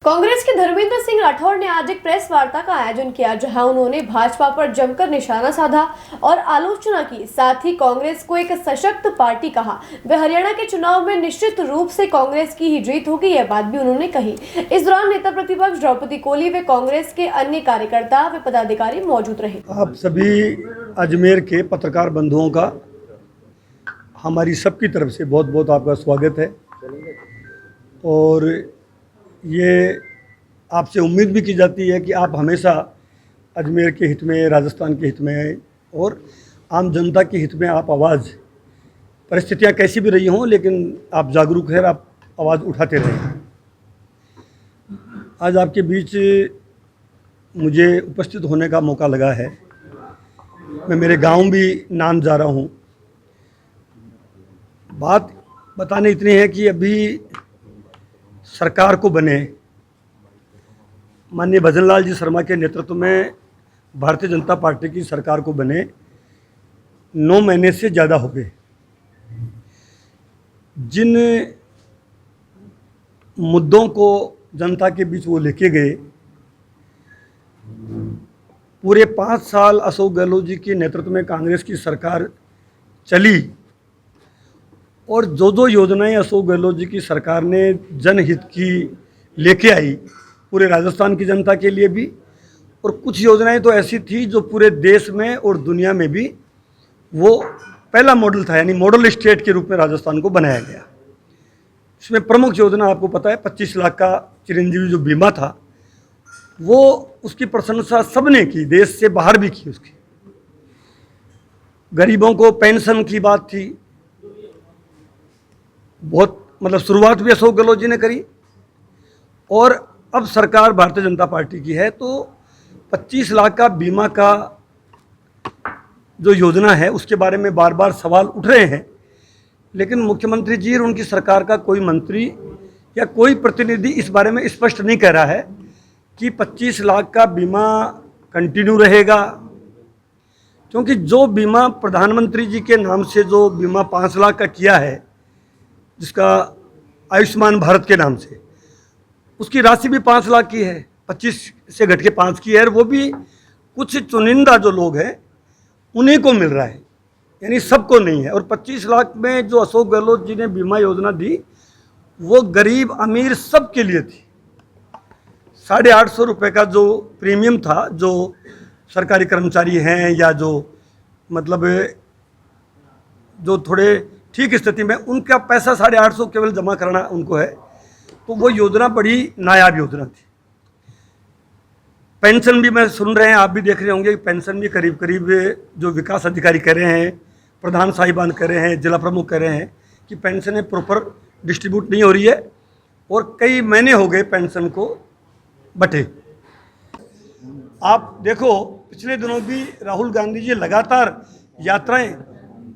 कांग्रेस के धर्मेंद्र सिंह राठौर ने आज एक प्रेस वार्ता का आयोजन किया, जहां उन्होंने भाजपा पर जमकर निशाना साधा और आलोचना की। साथ ही कांग्रेस को एक सशक्त पार्टी कहा। वे हरियाणा के चुनाव में निश्चित रूप से कांग्रेस की ही जीत होगी, यह बात भी उन्होंने कही। इस दौरान नेता प्रतिपक्ष द्रौपदी कोली व कांग्रेस के अन्य कार्यकर्ता व पदाधिकारी मौजूद रहे। आप सभी अजमेर के पत्रकार बंधुओं का हमारी सबकी तरफ से बहुत बहुत आपका स्वागत है। और ये आपसे उम्मीद भी की जाती है कि आप हमेशा अजमेर के हित में, राजस्थान के हित में और आम जनता के हित में आप आवाज़, परिस्थितियां कैसी भी रही हों, लेकिन आप जागरूक हैं, आप आवाज़ उठाते रहें। आज आपके बीच मुझे उपस्थित होने का मौका लगा है। मैं मेरे गांव भी नाम जा रहा हूँ। बात बताने इतनी है कि अभी सरकार को बने माननीय भजनलाल जी शर्मा के नेतृत्व में भारतीय जनता पार्टी की सरकार को बने 9 महीने से ज़्यादा हो गए। जिन मुद्दों को जनता के बीच वो लेके गए, पूरे 5 साल अशोक गहलोत जी के नेतृत्व में कांग्रेस की सरकार चली और जो योजनाएं अशोक गहलोत जी की सरकार ने जनहित की लेके आई, पूरे राजस्थान की जनता के लिए भी, और कुछ योजनाएं तो ऐसी थी जो पूरे देश में और दुनिया में भी वो पहला मॉडल था, यानी मॉडल स्टेट के रूप में राजस्थान को बनाया गया। इसमें प्रमुख योजना आपको पता है 25 लाख का चिरंजीवी जो बीमा था, वो उसकी प्रशंसा सबने की, देश से बाहर भी की। उसकी गरीबों को पेंशन की बात थी, बहुत मतलब शुरुआत भी अशोक गहलोत जी ने करी। और अब सरकार भारतीय जनता पार्टी की है, तो 25 लाख का बीमा का जो योजना है उसके बारे में बार बार सवाल उठ रहे हैं, लेकिन मुख्यमंत्री जी और उनकी सरकार का कोई मंत्री या कोई प्रतिनिधि इस बारे में स्पष्ट नहीं कह रहा है कि 25 लाख का बीमा कंटिन्यू रहेगा। क्योंकि जो बीमा प्रधानमंत्री जी के नाम से जो बीमा 5 लाख का किया है, जिसका आयुष्मान भारत के नाम से, उसकी राशि भी 5 लाख की है, 25 से घट के 5 की है, और वो भी कुछ चुनिंदा जो लोग हैं उन्हीं को मिल रहा है, यानी सबको नहीं है। और 25 लाख में जो अशोक गहलोत जी ने बीमा योजना दी, वो गरीब अमीर सब के लिए थी। 850 रुपये का जो प्रीमियम था, जो सरकारी कर्मचारी हैं या जो मतलब जो थोड़े ठीक स्थिति में, उनका पैसा 850 केवल जमा करना उनको है। तो वो योजना बड़ी नायाब योजना थी। पेंशन भी मैं सुन रहे हैं, आप भी देख रहे होंगे, पेंशन भी करीब करीब जो विकास अधिकारी कह रहे हैं, प्रधान साहिबान कह रहे हैं, जिला प्रमुख कह रहे हैं कि पेंशनें प्रॉपर डिस्ट्रीब्यूट नहीं हो रही है और कई महीने हो गए पेंशन को बटे। आप देखो, पिछले दिनों भी राहुल गांधी जी लगातार यात्राएं,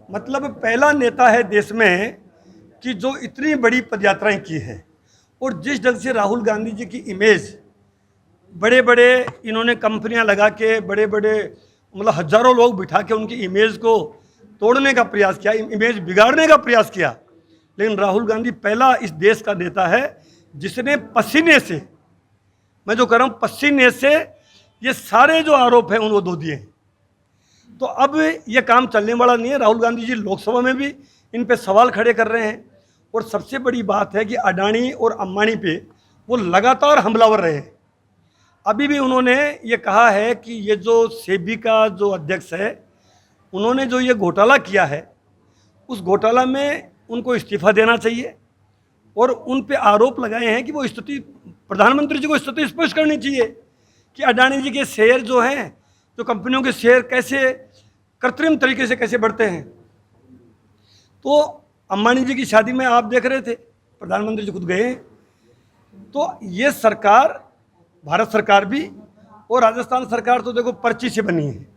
मतलब पहला नेता है देश में कि जो इतनी बड़ी पदयात्राएं की है। और जिस ढंग से राहुल गांधी जी की इमेज, बड़े बड़े इन्होंने कंपनियां लगा के, बड़े बड़े मतलब हजारों लोग बिठा के उनकी इमेज को तोड़ने का प्रयास किया, इमेज बिगाड़ने का प्रयास किया। लेकिन राहुल गांधी पहला इस देश का नेता है जिसने पसीने से, मैं जो कह रहा हूँ पसीने से, ये सारे जो आरोप हैं उनको धो दिए हैं। तो अब ये काम चलने वाला नहीं है। राहुल गांधी जी लोकसभा में भी इन पे सवाल खड़े कर रहे हैं। और सबसे बड़ी बात है कि अडानी और अंबानी पे वो लगातार हमलावर रहे हैं। अभी भी उन्होंने ये कहा है कि ये जो सेबी का जो अध्यक्ष है, उन्होंने जो ये घोटाला किया है, उस घोटाला में उनको इस्तीफा देना चाहिए। और उन पे आरोप लगाए हैं कि वो स्थिति, प्रधानमंत्री जी को स्थिति स्पष्ट करनी चाहिए कि अडानी जी के शेयर जो हैं, जो कंपनियों के शेयर कैसे कृत्रिम तरीके से कैसे बढ़ते हैं। तो अंबानी जी की शादी में आप देख रहे थे, प्रधानमंत्री जी खुद गए। तो ये सरकार, भारत सरकार भी और राजस्थान सरकार तो देखो पर्ची से बनी है।